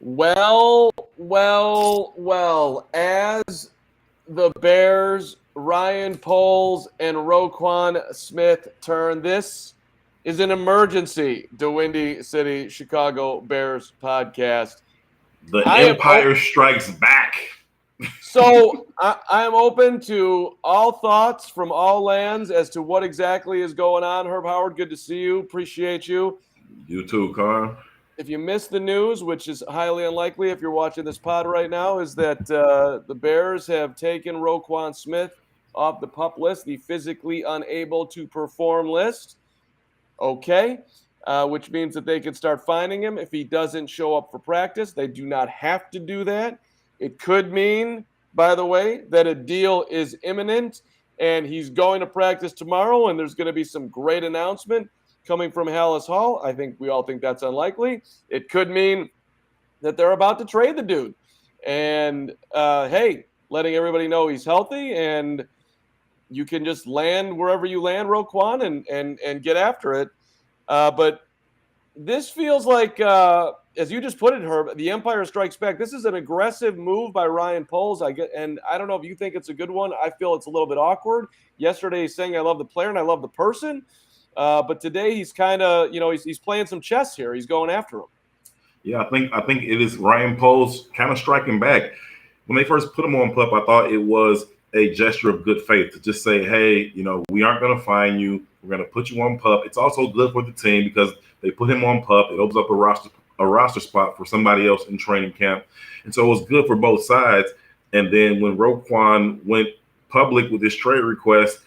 Well, as the Bears, Ryan Poles, and Roquan Smith turn, this is an emergency to Windy City Chicago Bears podcast. The I am Empire Strikes Back. I am open to all thoughts from all lands as to what exactly is going on. Herb Howard, good to see you. Appreciate you. You too, Carl. If you missed the news, which is highly unlikely if you're watching this pod right now, is that the Bears have taken Roquan Smith off the PUP list, the physically unable to perform list. Okay. Which means that they can start finding him if he doesn't show up for practice. They do not have to do that. It could mean, by the way, that a deal is imminent and he's going to practice tomorrow and there's going to be some great announcement coming from Hallis Hall. I think we all think that's unlikely. It could mean that they're about to trade the dude. And, hey, letting everybody know he's healthy and you can just land wherever you land, Roquan, and get after it. But this feels like, as you just put it, Herb, the Empire Strikes Back. This is an aggressive move by Ryan Poles. And I don't know if you think it's a good one. I feel it's a little bit awkward. Yesterday, he's saying I love the player and I love the person. But today, he's kind of, he's playing some chess here. He's going after him. Yeah, I think it is Ryan Poles kind of striking back. When they first put him on PUP, I thought it was a gesture of good faith to just say, hey, we aren't going to fine you. We're going to put you on PUP. It's also good for the team because they put him on PUP. It opens up a roster spot for somebody else in training camp. And so it was good for both sides. And then when Roquan went public with his trade request,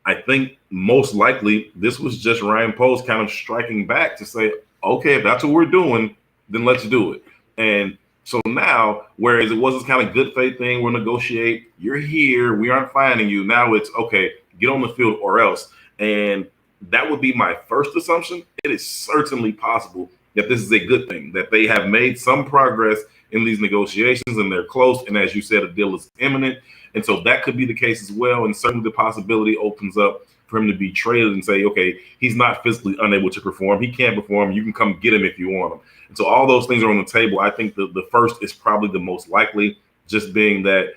I think most likely this was just Ryan Poles kind of striking back to say, okay, if that's what we're doing, then let's do it. And so now, whereas it was this kind of good faith thing, we'll negotiate, you're here, we aren't finding you. Now it's, okay, get on the field or else. And that would be my first assumption. It is certainly possible that this is a good thing, that they have made some progress in these negotiations and they're close. And as you said, a deal is imminent. And so that could be the case as well. And certainly the possibility opens up for him to be traded and say, okay, he's not physically unable to perform. He can't perform. You can come get him if you want him. And so all those things are on the table. I think the first is probably the most likely, just being that,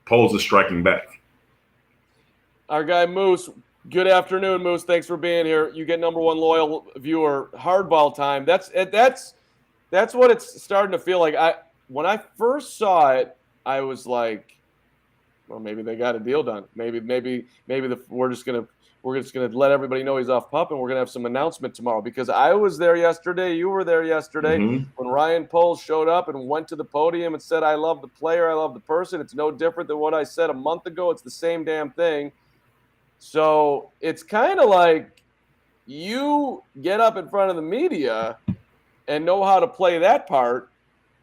Poles is striking back. Our guy Moose, good afternoon, Moose. Thanks for being here. You get number one loyal viewer, hardball time. That's what it's starting to feel like. When I first saw it, I was like, well, maybe they got a deal done. Maybe we're just gonna let everybody know he's off PUP, and we're gonna have some announcement tomorrow. Because I was there yesterday, you were there yesterday, when Ryan Poles showed up and went to the podium and said, "I love the player, I love the person." It's no different than what I said a month ago. It's the same damn thing. So it's kind of like you get up in front of the media and know how to play that part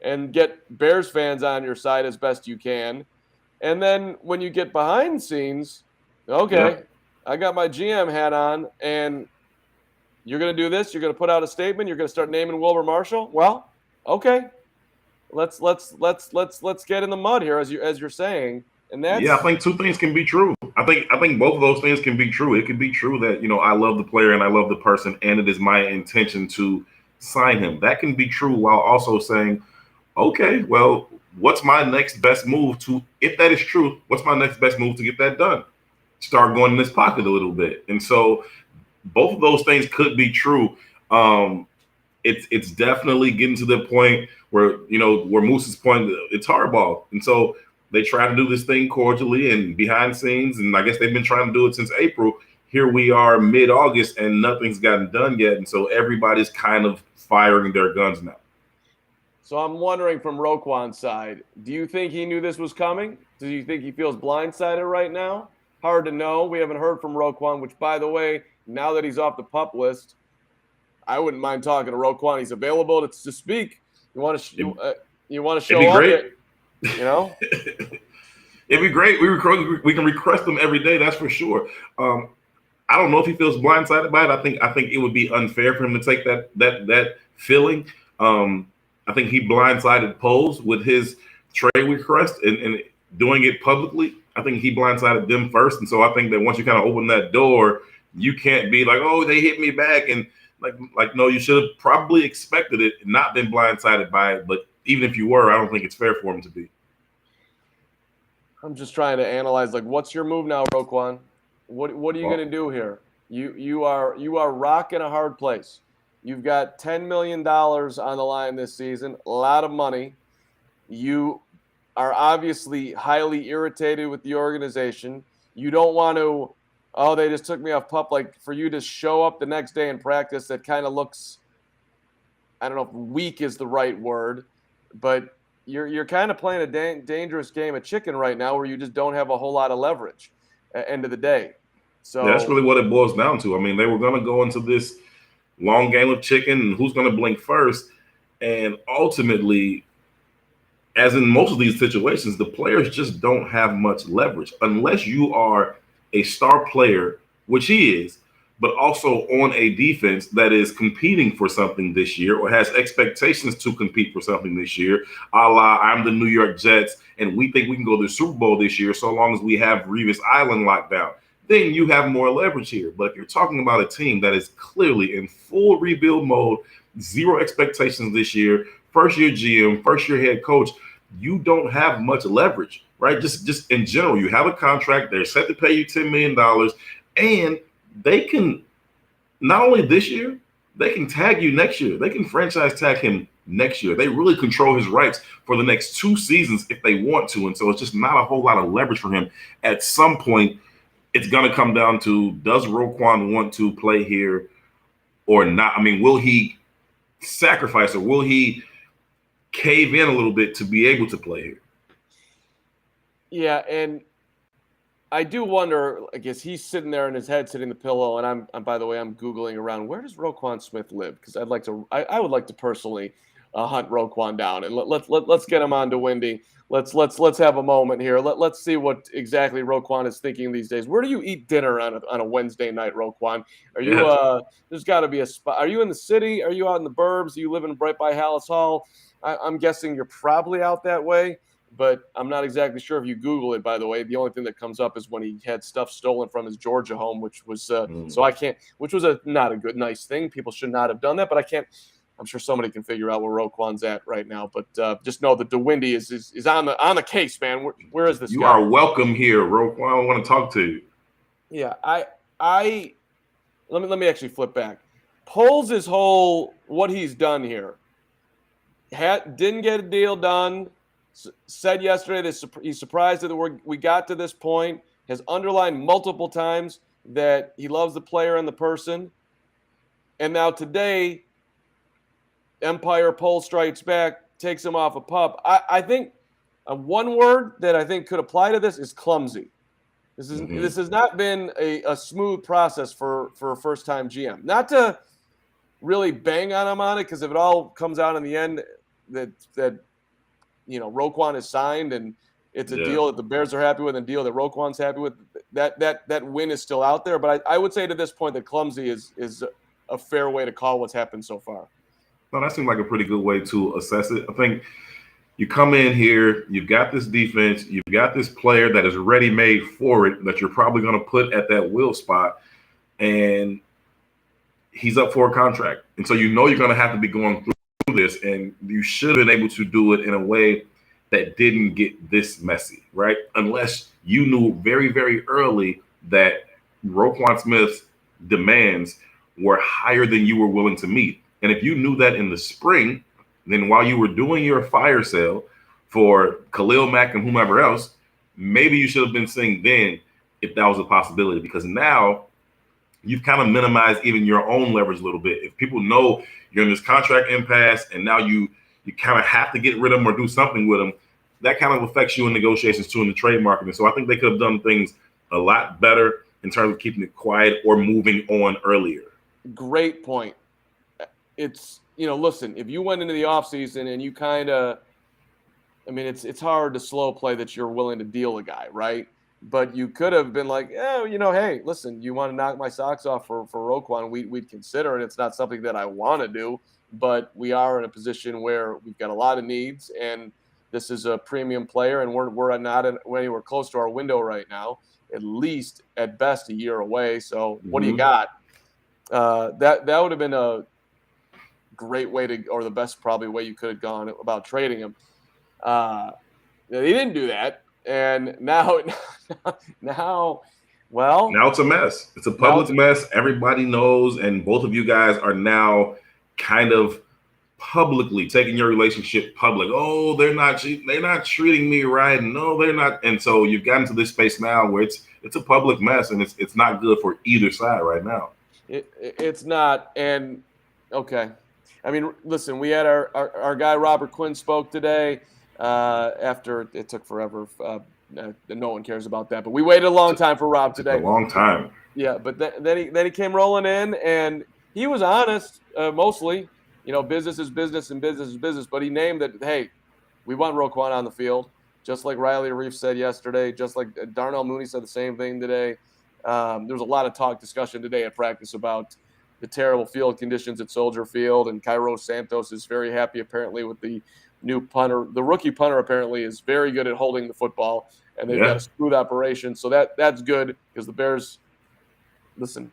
and get Bears fans on your side as best you can. And then when you get behind the scenes, okay, I got my GM hat on, and you're going to do this. You're going to put out a statement. You're going to start naming Wilbur Marshall. Well, okay, let's get in the mud here, as you're saying. And that's I think two things can be true. I think both of those things can be true. It could be true that I love the player and I love the person, and it is my intention to sign him. That can be true while also saying, okay, well, what's my next best move to, if that is true, what's my next best move to get that done? Start going in this pocket a little bit. And so both of those things could be true. It's definitely getting to the point where, where Moose's point, it's hardball. And so they try to do this thing cordially and behind the scenes. And I guess they've been trying to do it since April. Here we are mid-August and nothing's gotten done yet. And so everybody's kind of firing their guns now. So I'm wondering from Roquan's side, do you think he knew this was coming? Do you think he feels blindsided right now? Hard to know. We haven't heard from Roquan, which, by the way, now that he's off the PUP list, I wouldn't mind talking to Roquan. He's available to speak. You want to show up? Great. It'd be great. We can request him every day. That's for sure. I don't know if he feels blindsided by it. I think it would be unfair for him to take that feeling. I think he blindsided Poles with his trade request and doing it publicly. I think he blindsided them first. And so I think that once you kind of open that door, you can't be like, oh, they hit me back. And, Like no, you should have probably expected it, and not been blindsided by it. But even if you were, I don't think it's fair for him to be. I'm just trying to analyze, like, what's your move now, Roquan? What are you Well, going to do here? You are rocking a hard place. You've got $10 million on the line this season, a lot of money. You are obviously highly irritated with the organization. You don't want to, oh, they just took me off PUP. Like, for you to show up the next day in practice, that kind of looks, I don't know if weak is the right word, but you're kind of playing a dangerous game of chicken right now, where you just don't have a whole lot of leverage at the end of the day. yeah, that's So really what it boils down to. I mean, they were going to go into this long game of chicken and who's going to blink first, and ultimately, as in most of these situations, the players just don't have much leverage unless you are a star player, which he is, but also on a defense that is competing for something this year or has expectations to compete for something this year, a la I'm the New York Jets and we think we can go to the Super Bowl this year so long as we have Revis Island locked down. Then you have more leverage here. But if you're talking about a team that is clearly in full rebuild mode, zero expectations this year, first year GM, first year head coach, you don't have much leverage, right? Just in general, you have a contract, they're set to pay you $10 million, and they can, not only this year, they can tag you next year. They can franchise tag him next year. They really control his rights for the next 2 seasons if they want to. And so it's just not a whole lot of leverage for him. At some point, it's going to come down to, does Roquan want to play here or not? I mean, will he sacrifice or will he cave in a little bit to be able to play here? yeah, and I do wonder. I guess he's sitting there in his head, sitting the pillow, and I'm by the way, I'm googling around. Where does Roquan Smith live? Because I'd like to. I would like to personally hunt Roquan down, and let's get him on to Windy. Let's have a moment here. Let's see what exactly Roquan is thinking these days. Where do you eat dinner on a Wednesday night, Roquan? Are you there's got to be a spot. Are you in the city? Are you out in the burbs? Are you living right by Hallis Hall? I'm guessing you're probably out that way, but I'm not exactly sure if you Google it, by the way. The only thing that comes up is when he had stuff stolen from his Georgia home, which was so I can't, which was not a good, nice thing. People should not have done that, but I can't. I'm sure somebody can figure out where Roquan's at right now, but just know that DeWindy is on the case, man. Where is this You guy? are welcome here, Roquan. I want to talk to you. Yeah, I let me actually flip back. Polls his whole what he's done here. Didn't get a deal done. Said yesterday that he's surprised that we got to this point. Has underlined multiple times that he loves the player and the person. And now today, Empire poll strikes back, takes him off a PUP. I think one word that I think could apply to this is clumsy. This has not been a smooth process for a first-time GM. Not to really bang on him on it, because if it all comes out in the end that Roquan is signed and it's a deal that the Bears are happy with and a deal that Roquan's happy with, that win is still out there. But I would say to this point that clumsy is a fair way to call what's happened so far. No, that seems like a pretty good way to assess it. I think you come in here, you've got this defense, you've got this player that is ready-made for it that you're probably going to put at that will spot, and he's up for a contract. And so you're going to have to be going through this, and you should have been able to do it in a way that didn't get this messy, right? Unless you knew very, very early that Roquan Smith's demands were higher than you were willing to meet. And if you knew that in the spring, then while you were doing your fire sale for Khalil Mack and whomever else, maybe you should have been seeing then if that was a possibility, because now you've kind of minimized even your own leverage a little bit. If people know you're in this contract impasse and now you kind of have to get rid of them or do something with them, that kind of affects you in negotiations too in the trade market. And so I think they could have done things a lot better in terms of keeping it quiet or moving on earlier. Great point. It's, listen, if you went into the offseason and you it's hard to slow play that you're willing to deal a guy, right? But you could have been like, hey, listen, you want to knock my socks off for Roquan, we'd consider it. It's not something that I want to do, but we are in a position where we've got a lot of needs, and this is a premium player, and we're not anywhere close to our window right now, at least at best a year away. So what do you got? That would have been a great way to, or the best probably way you could have gone about trading him. They didn't do that, and now, well, Now it's a mess. It's a public mess. Everybody knows, and both of you guys are now kind of publicly taking your relationship public. Oh, they're not treating me right. No, they're not. And so you've gotten to this space now where it's a public mess, and it's not good for either side right now. It's not. And okay, I mean, listen, we had our guy Robert Quinn spoke today. After it took forever. No one cares about that, but we waited a long time for Rob today. A long time. Yeah, but then he came rolling in, and he was honest, mostly. Business is business and business is business. But he named that, hey, we want Roquan on the field, just like Riley Reef said yesterday, just like Darnell Mooney said the same thing today. There was a lot of discussion today at practice about the terrible field conditions at Soldier Field, and Cairo Santos is very happy apparently with the new punter. The rookie punter apparently is very good at holding the football, and they've got a smooth operation. So that's good because the Bears, listen,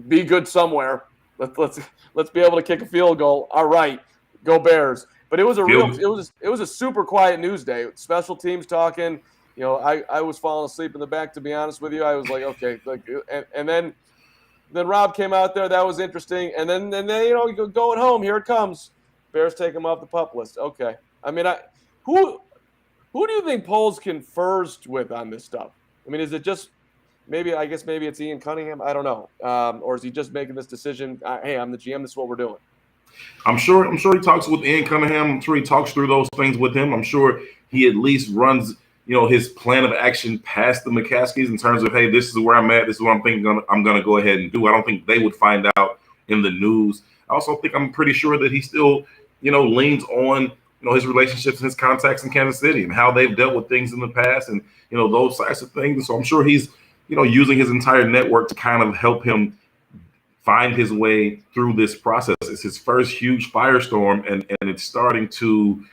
be good somewhere. Let's be able to kick a field goal. All right, go Bears. But it was it was a super quiet news day. Special teams talking. I was falling asleep in the back, to be honest with you. I was like, okay, and then Rob came out there. That was interesting. And then going home, here it comes. Bears take him off the PUP list. Okay. I mean, who do you think Poles confers with on this stuff? I mean, is it just maybe it's Ian Cunningham? I don't know. Or is he just making this decision? Hey, I'm the GM. This is what we're doing. I'm sure he talks with Ian Cunningham. I'm sure he talks through those things with him. I'm sure he at least runs, his plan of action past the McCaskies in terms of, hey, this is where I'm at. This is what I'm thinking I'm going to go ahead and do. I don't think they would find out in the news. I also think I'm pretty sure that he still leans on, his relationships and his contacts in Kansas City and how they've dealt with things in the past and, those types of things. And so I'm sure he's, using his entire network to kind of help him find his way through this process. It's his first huge firestorm, and it's starting to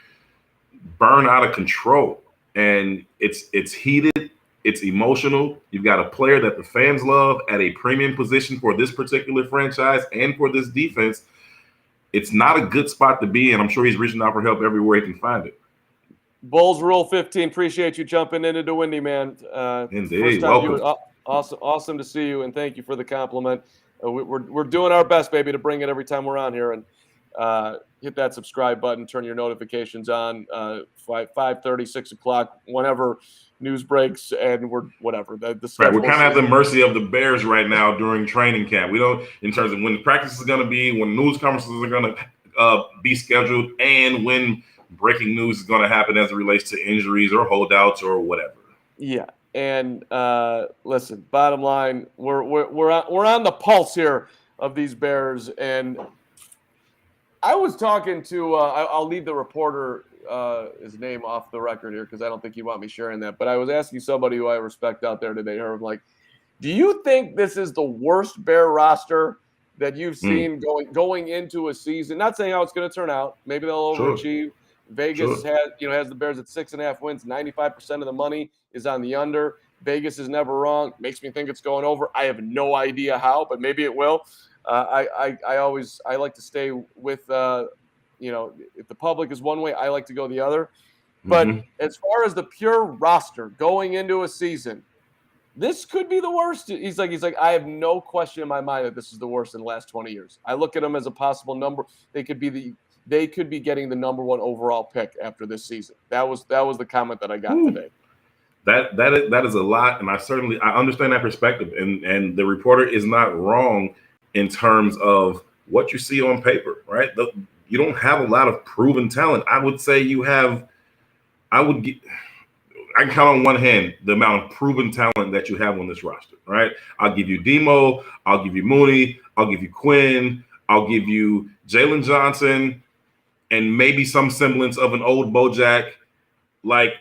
burn out of control. And it's heated. It's emotional. You've got a player that the fans love at a premium position for this particular franchise and for this defense. It's not a good spot to be in. I'm sure he's reaching out for help everywhere he can find it. Bulls Rule 15. Appreciate you jumping into the Windy, man. Indeed. Welcome. Awesome to see you, and thank you for the compliment. We're doing our best, baby, to bring it every time we're on here. And hit that subscribe button, turn your notifications on, 5:30, 6 o'clock, whenever news breaks, and we're whatever. Right, we're kind of at the mercy of the Bears right now during training camp. We don't, in terms of when the practice is going to be, when news conferences are going to be scheduled, and when breaking news is going to happen as it relates to injuries or holdouts or whatever. Yeah, and listen, bottom line, we're on the pulse here of these Bears, and I was talking to I'll leave the reporter his name off the record here because I don't think you want me sharing that. But I was asking somebody who I respect out there today. I'm like, do you think this is the worst Bear roster that you've seen going into a season? Not saying how it's going to turn out. Maybe they'll overachieve. Sure. Vegas has the Bears at 6.5 wins. 95% of the money is on the under. Vegas is never wrong. Makes me think it's going over. I have no idea how, but maybe it will. I like to stay with if the public is one way, I like to go the other. But as far as the pure roster going into a season, this could be the worst. He's like, I have no question in my mind that this is the worst in the last 20 years. I look at them as a possible number. They could be getting the number one overall pick after this season. That was the comment that I got today. That is a lot, and I understand that perspective, and the reporter is not wrong in terms of what you see on paper, right? You don't have a lot of proven talent. I would say I can count on one hand the amount of proven talent that you have on this roster, right? I'll give you Demo, I'll give you Mooney, I'll give you Quinn, I'll give you Jalen Johnson, and maybe some semblance of an old Bojack. Like,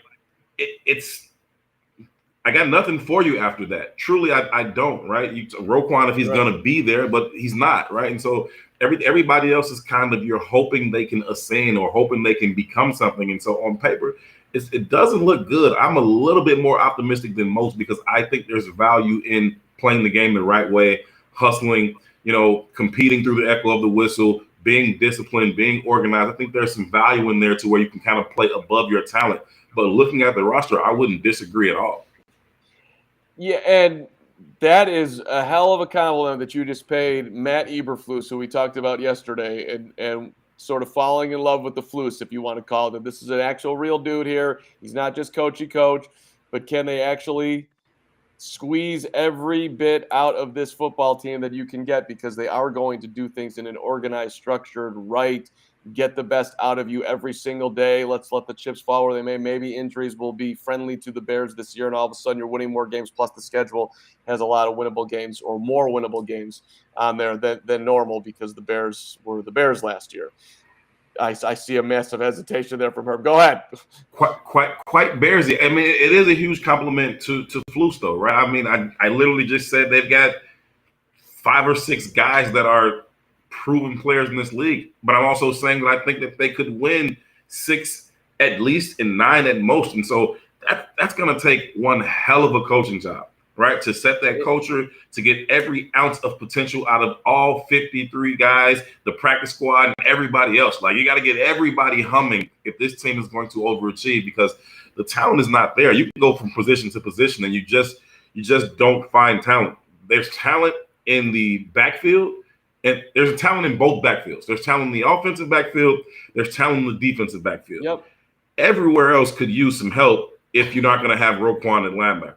I got nothing for you after that. Truly, I don't, right? Roquan, if he's going to be there, but he's not, right? And so everybody else is kind of, you're hoping they can ascend or hoping they can become something. And so on paper, it doesn't look good. I'm a little bit more optimistic than most because I think there's value in playing the game the right way, hustling, competing through the echo of the whistle, being disciplined, being organized. I think there's some value in there to where you can kind of play above your talent. But looking at the roster, I wouldn't disagree at all. Yeah, and that is a hell of a compliment that you just paid Matt Eberflus, who we talked about yesterday, and sort of falling in love with the Flus, if you want to call it. This is an actual real dude here. He's not just coachy coach, but can they actually squeeze every bit out of this football team that you can get, because they are going to do things in an organized, structured, right, get the best out of you every single day. Let's let the chips fall where they may. Maybe injuries will be friendly to the Bears this year, and all of a sudden you're winning more games, plus the schedule has a lot of winnable games, or more winnable games on there than normal, because the Bears were the Bears last year. I see a massive hesitation there from Herb. Go ahead. Quite Bearsy. I mean, it is a huge compliment to Flus, though, right? I mean, I literally just said they've got 5 or 6 guys that are proven players in this league. But I'm also saying that I think that they could win 6 at least and 9 at most. And so that's going to take one hell of a coaching job, right? To set that culture, to get every ounce of potential out of all 53 guys, the practice squad, and everybody else. Like, you got to get everybody humming if this team is going to overachieve, because the talent is not there. You can go from position to position and you just don't find talent. There's talent in the backfield, and there's talent in both backfields. There's talent in the offensive backfield. There's talent in the defensive backfield. Yep. Everywhere else could use some help if you're not going to have Roquan at linebacker.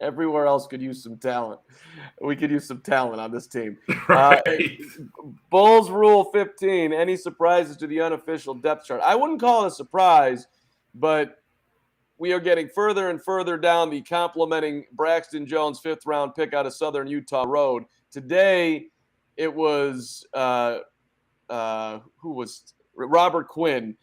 Everywhere else could use some talent. We could use some talent on this team. Right. Bulls Rule 15, any surprises to the unofficial depth chart? I wouldn't call it a surprise, but we are getting further and further down the complimenting Braxton Jones 5th-round pick out of Southern Utah road. Today, it was who was Robert Quinn.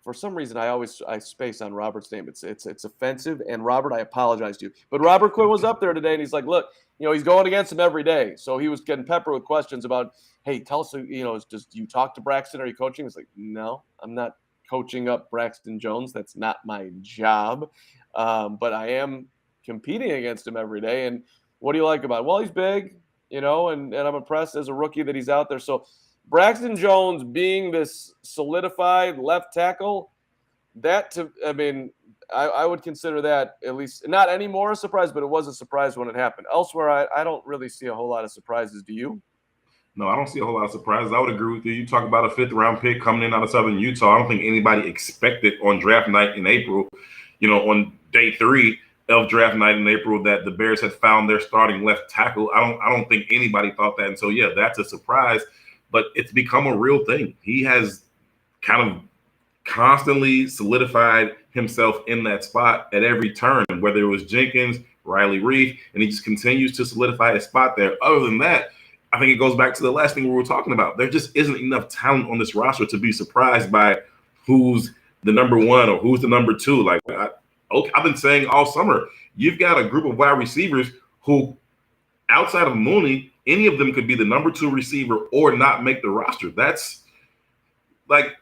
For some reason, I space on Robert's name. It's offensive, and Robert, I apologize to you. But Robert Quinn was up there today, and he's like, look, he's going against him every day. So he was getting peppered with questions about, hey, tell us, do you talk to Braxton? Are you coaching? He's like, no, I'm not coaching up Braxton Jones. That's not my job. But I am competing against him every day. And what do you like about him? Well, he's big, and I'm impressed as a rookie that he's out there. So Braxton Jones being this solidified left tackle, I would consider that, at least not any more a surprise, but it was a surprise when it happened. Elsewhere, I don't really see a whole lot of surprises. Do you? No, I don't see a whole lot of surprises. I would agree with you. You talk about a 5th-round pick coming in out of Southern Utah. I don't think anybody expected on draft night in April, on day 3 of draft night in April, that the Bears had found their starting left tackle. I don't think anybody thought that. And so, yeah, that's a surprise. But it's become a real thing. He has kind of constantly solidified himself in that spot at every turn, whether it was Jenkins, Riley Reef, and he just continues to solidify his spot there. Other than that, I think it goes back to the last thing we were talking about. There just isn't enough talent on this roster to be surprised by who's the number 1 or who's the number 2. Like, I've been saying all summer, you've got a group of wide receivers who, outside of Mooney, any of them could be the number 2 receiver or not make the roster. That's like,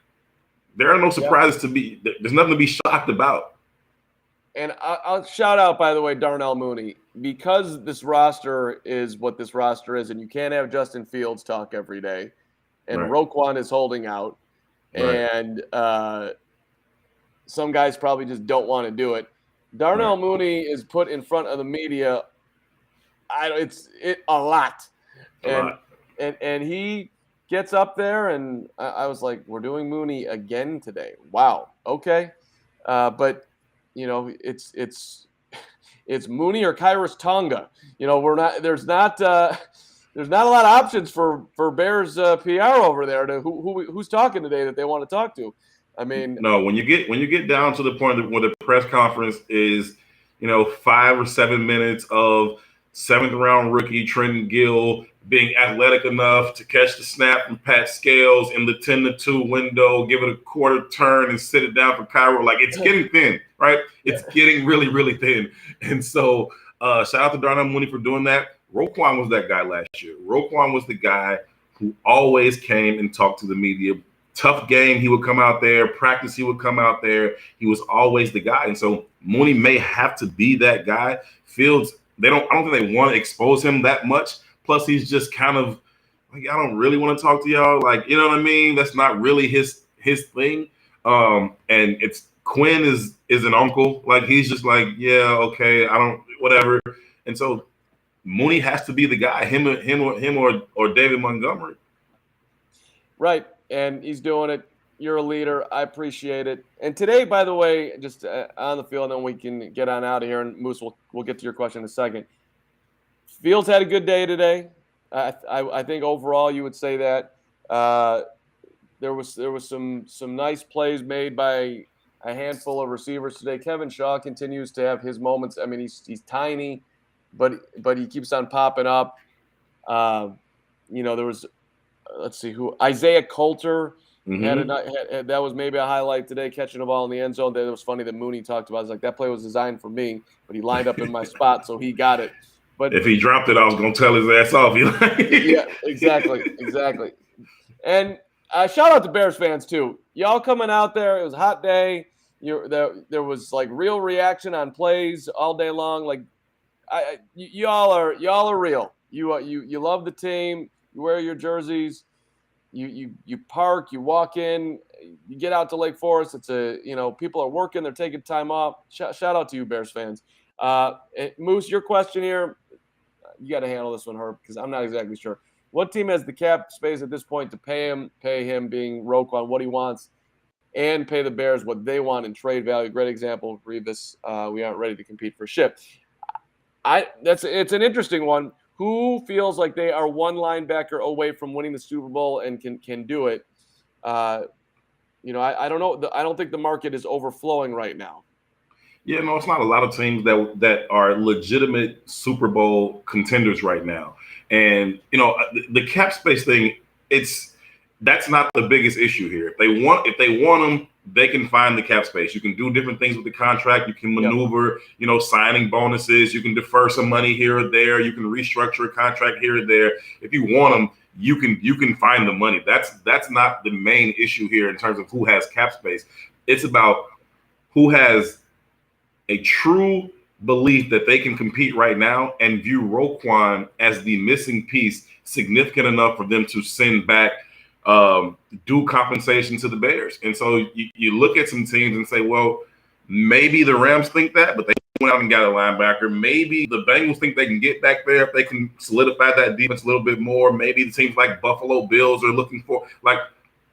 there are no surprises to be. There's nothing to be shocked about. And I'll shout out, by the way, Darnell Mooney, because this roster is what this roster is, and you can't have Justin Fields talk every day, and Right. Roquan is holding out, Right. and some guys probably just don't want to do it. Darnell Mooney is put in front of the media. It's a lot. And he gets up there, and I was like, we're doing Mooney again today. Wow. Okay. But it's Mooney or Kairos Tonga. There's not a lot of options for Bears PR over there to who's talking today that they want to talk to. I mean, no, when you get down to the point where the press conference is, 5 or 7 minutes of 7th-round rookie Trenton Gill being athletic enough to catch the snap from Pat Scales in the 10-2 window, give it a quarter turn and sit it down for Cairo. Like, it's getting thin, right? It's getting really, really thin. And so shout out to Darnell Mooney for doing that. Roquan was that guy last year. Roquan was the guy who always came and talked to the media. Tough game, he would come out there. Practice, he would come out there. He was always the guy. And so Mooney may have to be that guy. Fields, I don't think they want to expose him that much, Plus, he's just kind of like, I don't really want to talk to y'all. Like, you know what I mean? That's not really his thing. And it's Quinn is an uncle. Like, he's just like, yeah, okay, I don't, whatever. And so Mooney has to be the guy, him or David Montgomery. Right, and he's doing it. You're a leader. I appreciate it. And today, by the way, just on the field, and then we can get on out of here. And Moose, we'll get to your question in a second. Fields had a good day today. I think overall you would say that there was some nice plays made by a handful of receivers today. Kevin Shaw continues to have his moments. I mean, he's tiny, but he keeps on popping up. There was, let's see who, Isaiah Coulter had that was maybe a highlight today, catching the ball in the end zone. That was funny that Mooney talked about. It's like, that play was designed for me, but he lined up in my spot, so he got it. But if he dropped it, I was going to tell his ass off. Yeah, exactly. And shout out to Bears fans too. Y'all coming out there. It was a hot day. There was like real reaction on plays all day long. Like, y'all are real. You love the team. You wear your jerseys. You park. You walk in. You get out to Lake Forest. It's people are working. They're taking time off. Shout out to you, Bears fans. Moose, your question here. You got to handle this one, Herb, because I'm not exactly sure. What team has the cap space at this point to pay him being Roquan what he wants, and pay the Bears what they want in trade value? Great example, Revis. We aren't ready to compete for ship. It's an interesting one. Who feels like they are one linebacker away from winning the Super Bowl and can do it? I don't know. I don't think the market is overflowing right now. Yeah, no, it's not a lot of teams that are legitimate Super Bowl contenders right now. And, the cap space thing, that's not the biggest issue here. If they want them, they can find the cap space. You can do different things with the contract. You can maneuver, signing bonuses. You can defer some money here or there. You can restructure a contract here or there. If you want them, you can find the money. That's not the main issue here in terms of who has cap space. It's about who has a true belief that they can compete right now and view Roquan as the missing piece, significant enough for them to send back due compensation to the Bears. And so you look at some teams and say, well, maybe the Rams think that, but they went out and got a linebacker. Maybe the Bengals think they can get back there if they can solidify that defense a little bit more. Maybe the teams like Buffalo Bills are looking for, like,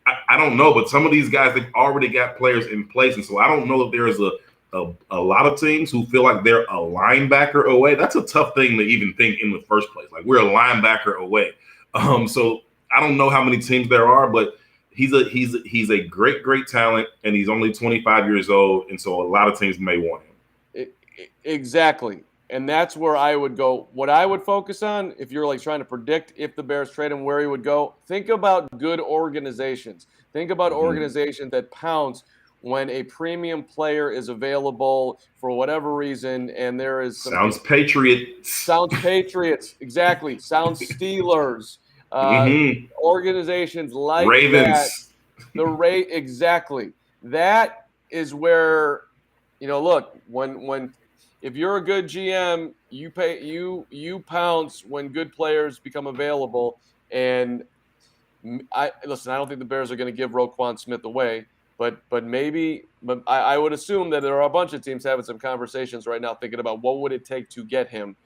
I don't know, but some of these guys, they've already got players in place. And so I don't know if there is a lot of teams who feel like they're a linebacker away. That's a tough thing to even think in the first place. Like, we're a linebacker away. So I don't know how many teams there are, but he's a great talent, and he's only 25 years old, and so a lot of teams may want him. Exactly. And that's where I would go. What I would focus on, if you're like trying to predict if the Bears trade him, where he would go, think about good organizations. Think about organizations that pounce when a premium player is available for whatever reason, and there is some Sounds Patriots. Exactly. Sounds Steelers. Organizations like Ravens. That. Exactly. That is where, look, when if you're a good GM, you pounce when good players become available. And I don't think the Bears are going to give Roquan Smith away. But I would assume that there are a bunch of teams having some conversations right now thinking about what would it take to get him,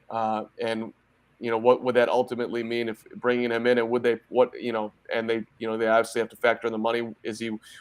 and what would that ultimately mean if bringing him in, and would they they obviously have to factor in the money.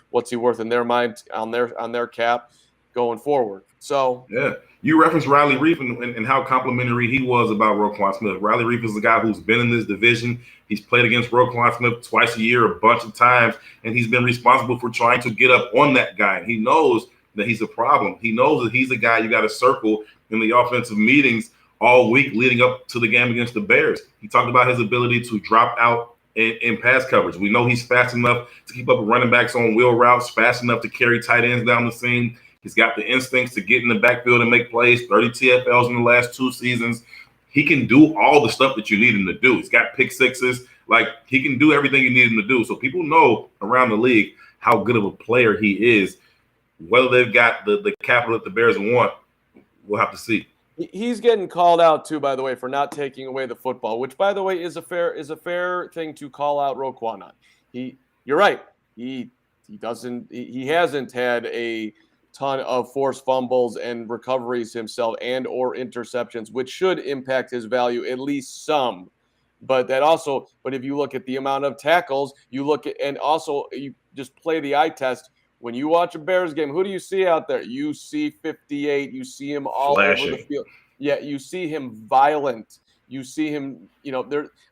What's he worth in their mind on their cap going forward? So yeah, you referenced Riley Reif and how complimentary he was about Roquan Smith. Riley Reif is a guy who's been in this division. He's played against Roquan Smith twice a year, a bunch of times, and he's been responsible for trying to get up on that guy. And he knows that he's a problem. He knows that he's a guy you got to circle in the offensive meetings all week leading up to the game against the Bears. He talked about his ability to drop out in pass coverage. We know he's fast enough to keep up with running backs on wheel routes, fast enough to carry tight ends down the seam. He's got the instincts to get in the backfield and make plays, 30 TFLs in the last 2 seasons. He can do all the stuff that you need him to do. He's got pick sixes. Like, he can do everything you need him to do. So people know around the league how good of a player he is. Whether they've got the capital that the Bears want, we'll have to see. He's getting called out too, by the way, for not taking away the football, which, by the way, is a fair thing to call out Roquan on. You're right. He hasn't had a ton of forced fumbles and recoveries himself and or interceptions, which should impact his value at least some. But if you look at the amount of tackles, and also you just play the eye test. When you watch a Bears game, who do you see out there? You see 58. You see him all over the Flashing. field. Yeah, you see him violent. You see him,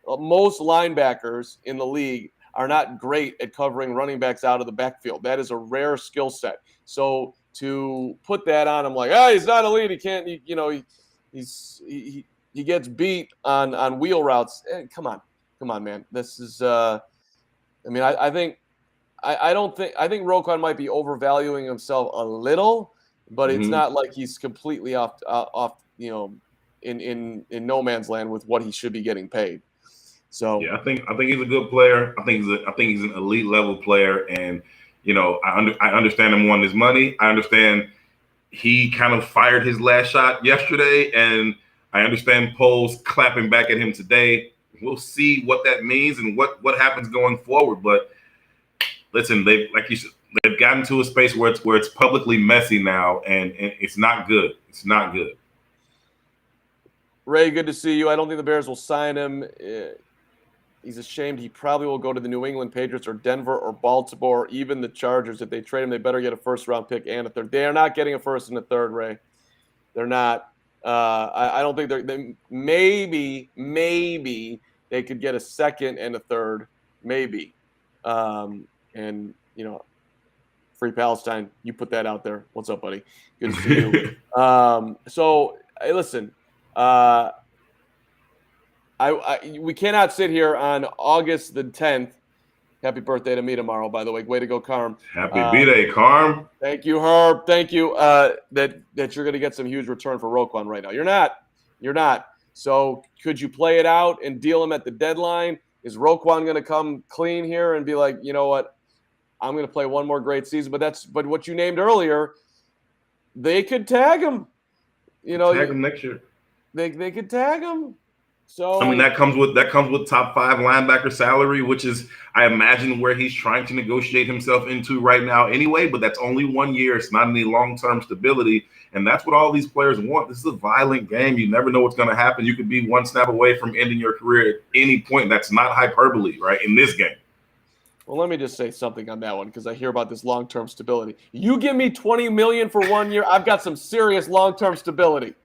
most linebackers in the league are not great at covering running backs out of the backfield. That is a rare skill set. So to put that on him like, he's not elite. He can't, he gets beat on wheel routes. Come on, man. This is, I think Roquan might be overvaluing himself a little, but it's not like he's completely off, in no man's land with what he should be getting paid. So yeah, I think he's a good player. I think he's an elite level player, and I understand him wanting his money. I understand he kind of fired his last shot yesterday, and I understand Poles clapping back at him today. We'll see what that means and what happens going forward, but. Listen, they've gotten to a space where it's publicly messy now, and it's not good. It's not good. Ray, good to see you. I don't think the Bears will sign him. He's ashamed. He probably will go to the New England Patriots or Denver or Baltimore or even the Chargers. If they trade him, they better get a first-round pick and a third. They are not getting a first and a third, Ray. They're not. I don't think they maybe they could get a second and a third, maybe. And, Free Palestine, you put that out there. What's up, buddy? Good to see you. So, hey, listen, we cannot sit here on August the 10th. Happy birthday to me tomorrow, by the way. Way to go, Carm. Happy B-Day, Carm. Thank you, Herb. Thank you. That you're going to get some huge return for Roquan right now. You're not. So could you play it out and deal him at the deadline? Is Roquan going to come clean here and be like, you know what? I'm going to play one more great season. But what you named earlier, they could tag him. Tag him next year. They could tag him. So that comes with top 5 linebacker salary, which is I imagine where he's trying to negotiate himself into right now anyway. But that's only 1 year. It's not any long-term stability, and that's what all these players want. This is a violent game. You never know what's going to happen. You could be one snap away from ending your career at any point. That's not hyperbole, right? In this game. Well, let me just say something on that one because I hear about this long-term stability. You give me $20 million for 1 year, I've got some serious long-term stability.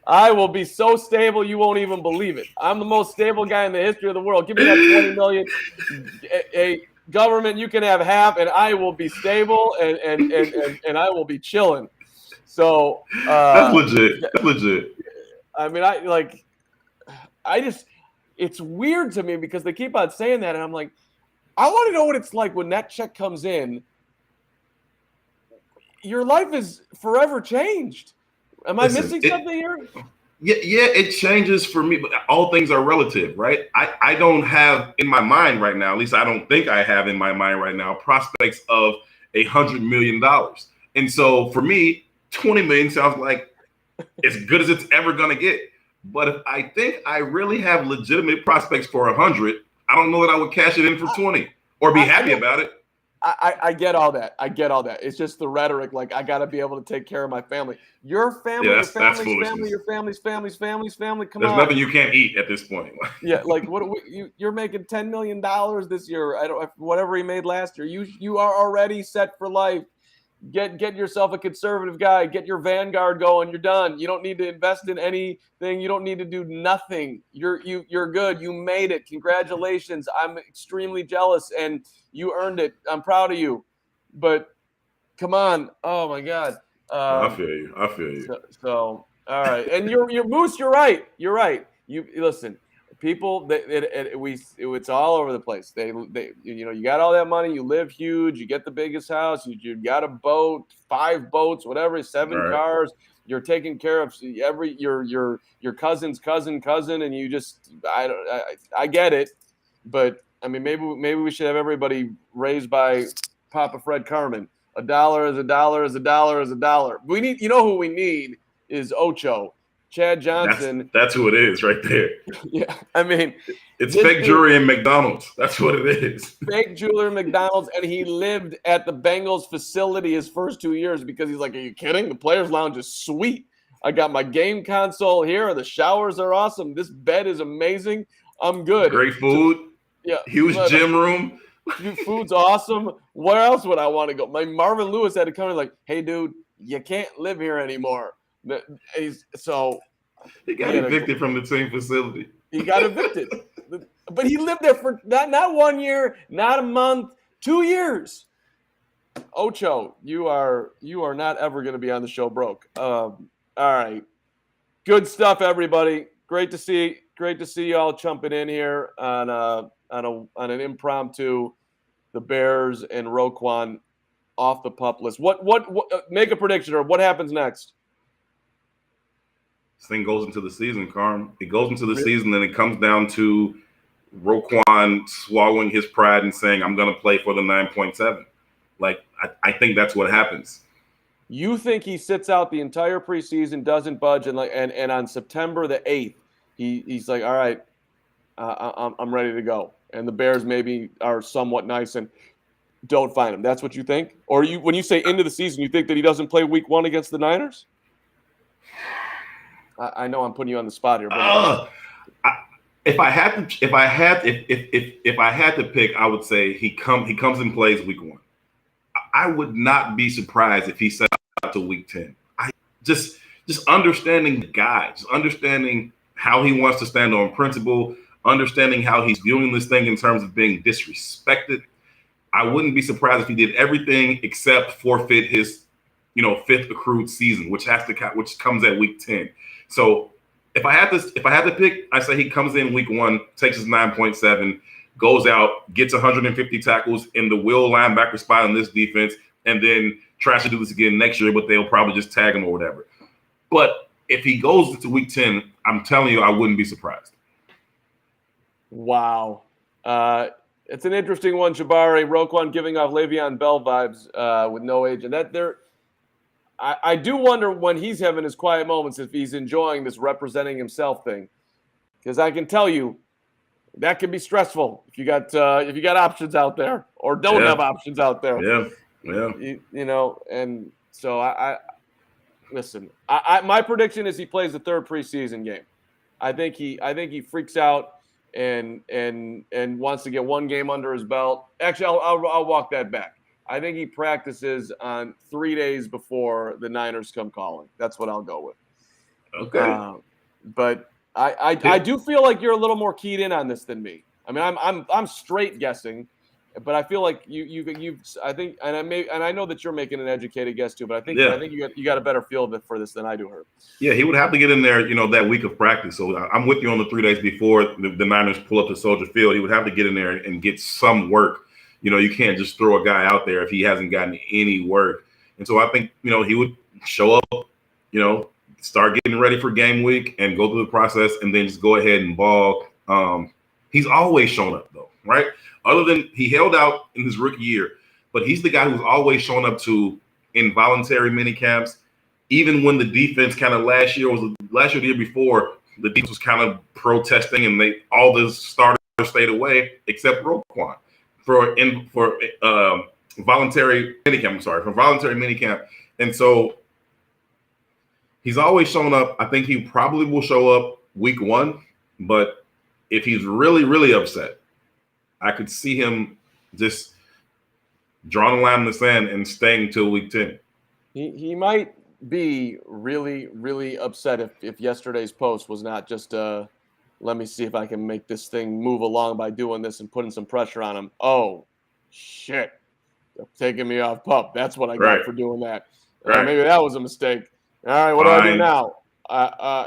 I will be so stable you won't even believe it. I'm the most stable guy in the history of the world. Give me that $20 million. A government, you can have half, and I will be stable and I will be chilling. So that's legit. That's legit. I mean, it's weird to me because they keep on saying that, and I'm like, I want to know what it's like when that check comes in. Your life is forever changed. Am I missing something here? Yeah, it changes for me, but all things are relative, right? I don't have in my mind right now, at least I don't think I have in my mind right now, prospects of $100 million. And so for me, 20 million sounds like as good as it's ever going to get. But if I think I really have legitimate prospects for 100, I don't know that I would cash it in for 20 or be happy about it. I get all that. It's just the rhetoric. Like, I got to be able to take care of my family. Your family, your family's family. Come on. There's nothing you can't eat at this point. Yeah, like you're making $10 million this year. Whatever he made last year. You are already set for life. Get yourself a conservative guy. Get your Vanguard going. You're done. You don't need to invest in anything. You don't need to do nothing. You're good. You made it. Congratulations. I'm extremely jealous, and you earned it. I'm proud of you. But come on. Oh my God. I feel you. So all right. And you're Moose. You're right. You listen. People, it's all over the place. They, you got all that money. You live huge. You get the biggest house. You got a boat, 5 boats, whatever, 7 cars. You're taking care of your cousin's cousin, and you just I get it, but I mean maybe we should have everybody raised by Papa Fred Carmen. $1 is $1 is $1 is $1. We need, who we need is Ocho. Chad Johnson. That's who it is right there. Yeah, I mean, it's fake jewelry and McDonald's. That's what it is. Fake jewelry and McDonald's, and he lived at the Bengals facility his first 2 years because he's like, are you kidding? The players' lounge is sweet. I got my game console here. The showers are awesome. This bed is amazing. I'm good. Great food. Yeah, huge gym room. Food's awesome. Where else would I want to go? My Marvin Lewis had to come in like, hey, dude, you can't live here anymore. So he got evicted from the same facility. He got evicted. But he lived there for not 1 year, not a month, 2 years. Ocho, you are not ever going to be on the show broke. All right. Good stuff, everybody. Great to see you all jumping in here on an impromptu, the Bears and Roquan off the PUP list. What make a prediction, or what happens next? This thing goes into the season, Carm. It goes into the season, and it comes down to Roquan swallowing his pride and saying, I'm going to play for the 9.7. Like, I think that's what happens. You think he sits out the entire preseason, doesn't budge, and on September the 8th, he's like, all right, I'm ready to go. And the Bears maybe are somewhat nice and don't find him. That's what you think? Or when you say into the season, you think that he doesn't play week 1 against the Niners? I know I'm putting you on the spot here, but if I had to pick, I would say he comes and plays week 1. I would not be surprised if he set out to week 10. Just understanding the guy, just understanding how he wants to stand on principle, understanding how he's viewing this thing in terms of being disrespected. I wouldn't be surprised if he did everything except forfeit his, 5th accrued season, which comes at week 10. So if I had to pick, I say he comes in week 1, takes his 9.7, goes out, gets 150 tackles in the will linebacker spot in this defense, and then tries to do this again next year, but they'll probably just tag him or whatever. But if he goes into week 10, I'm telling you, I wouldn't be surprised. Wow. It's an interesting one, Jabari. Roquan giving off Le'Veon Bell vibes with no agent. I do wonder when he's having his quiet moments if he's enjoying this representing himself thing, because I can tell you that can be stressful if you got options out there or don't have options out there. Yeah. And so I listen. My prediction is he plays the 3rd preseason game. I think he freaks out and wants to get 1 game under his belt. Actually, I'll walk that back. I think he practices on 3 days before the Niners come calling. That's what I'll go with. Okay. But I do feel like you're a little more keyed in on this than me. I mean, I'm straight guessing, but I feel like you I think, and I know that you're making an educated guess too, but I think you got a better feel for this than I do, Herb. Yeah, he would have to get in there, that week of practice. So I'm with you on the 3 days before the Niners pull up to Soldier Field. He would have to get in there and get some work. You can't just throw a guy out there if he hasn't gotten any work. And so I think, he would show up, start getting ready for game week and go through the process and then just go ahead and ball. He's always shown up, though, right? Other than he held out in his rookie year, but he's the guy who's always shown up to involuntary mini camps. Even when the defense kind of last year, the year before, the defense was kind of protesting and all the starters stayed away except Roquan. For voluntary minicamp. And so he's always shown up. I think he probably will show up week 1, but if he's really, really upset, I could see him just drawing a line in the sand and staying till week 10. He might be really, really upset if yesterday's post was not just let me see if I can make this thing move along by doing this and putting some pressure on him. Oh, shit. They're taking me off PUP. That's what I got for doing that. Maybe that was a mistake. All right, what do I do now?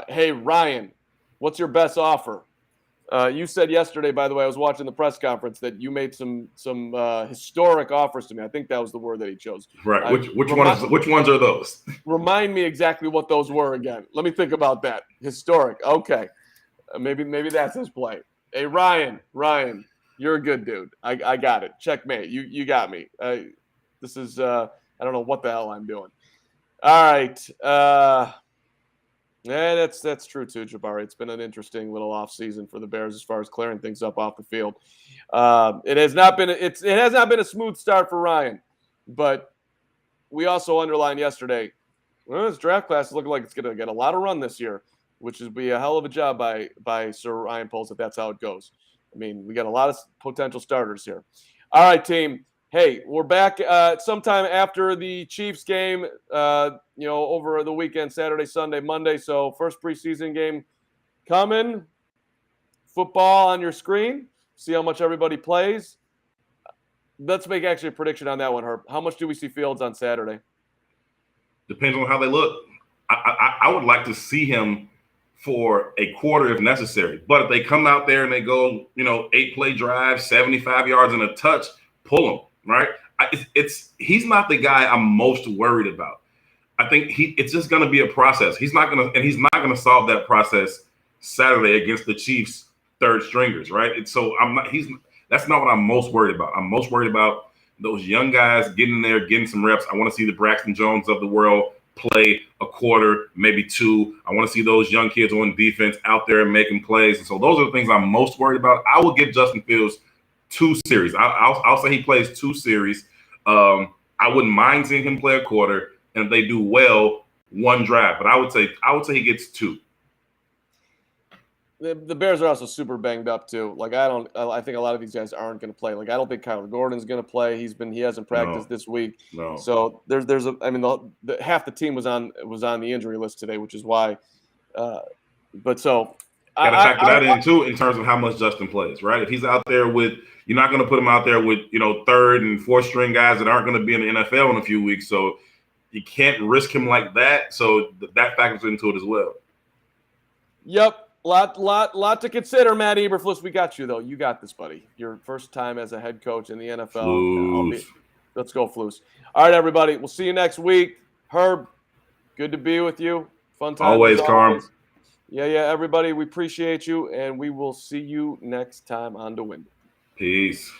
Hey, Ryan, what's your best offer? You said yesterday, by the way, I was watching the press conference, that you made some historic offers to me. I think that was the word that he chose. Right. Which ones are those? Remind me exactly what those were again. Let me think about that. Historic. Okay. Maybe that's his play. Hey, Ryan, you're a good dude. I got it. Checkmate. You got me. This is I don't know what the hell I'm doing. All right. Yeah, that's true too, Jabari. It's been an interesting little off season for the Bears as far as clearing things up off the field. It has not been a smooth start for Ryan, but we also underlined yesterday. Well, this draft class is looking like it's going to get a lot of run this year, which would be a hell of a job by Sir Ryan Poles if that's how it goes. I mean, we got a lot of potential starters here. All right, team. Hey, we're back sometime after the Chiefs game, over the weekend, Saturday, Sunday, Monday. So first preseason game coming. Football on your screen. See how much everybody plays. Let's make actually a prediction on that one, Herb. How much do we see Fields on Saturday? Depends on how they look. I would like to see him for a quarter if necessary. But if they come out there and they go, 8-play drive, 75 yards and a touch, pull him, right? He's not the guy I'm most worried about. I think it's just going to be a process. He's not going to solve that process Saturday against the Chiefs third stringers, right? That's not what I'm most worried about. I'm most worried about those young guys getting in there, getting some reps. I want to see the Braxton Jones of the world play a quarter, maybe two. I want to see those young kids on defense out there and making plays. And so those are the things I'm most worried about. I will give Justin Fields 2 series. I'll say he plays 2 series. I wouldn't mind seeing him play a quarter, and if they do well, 1 drive. But I would say he gets 2. The Bears are also super banged up too. Like I think a lot of these guys aren't going to play. Like I don't think Kyler Gordon's going to play. He hasn't practiced this week. No. So half the team was on the injury list today, which is why. But so got to factor that in too in terms of how much Justin plays, right? If he's out there you're not going to put him out there with third and fourth string guys that aren't going to be in the NFL in a few weeks. So you can't risk him like that. So that factors into it as well. Yep. Lot to consider, Matt Eberflus. We got you, though. You got this, buddy. Your first time as a head coach in the NFL. Let's go, Flus. All right, everybody. We'll see you next week. Herb, good to be with you. Fun time. Always, Carm. Yeah, everybody. We appreciate you, and we will see you next time on The Wind. Peace.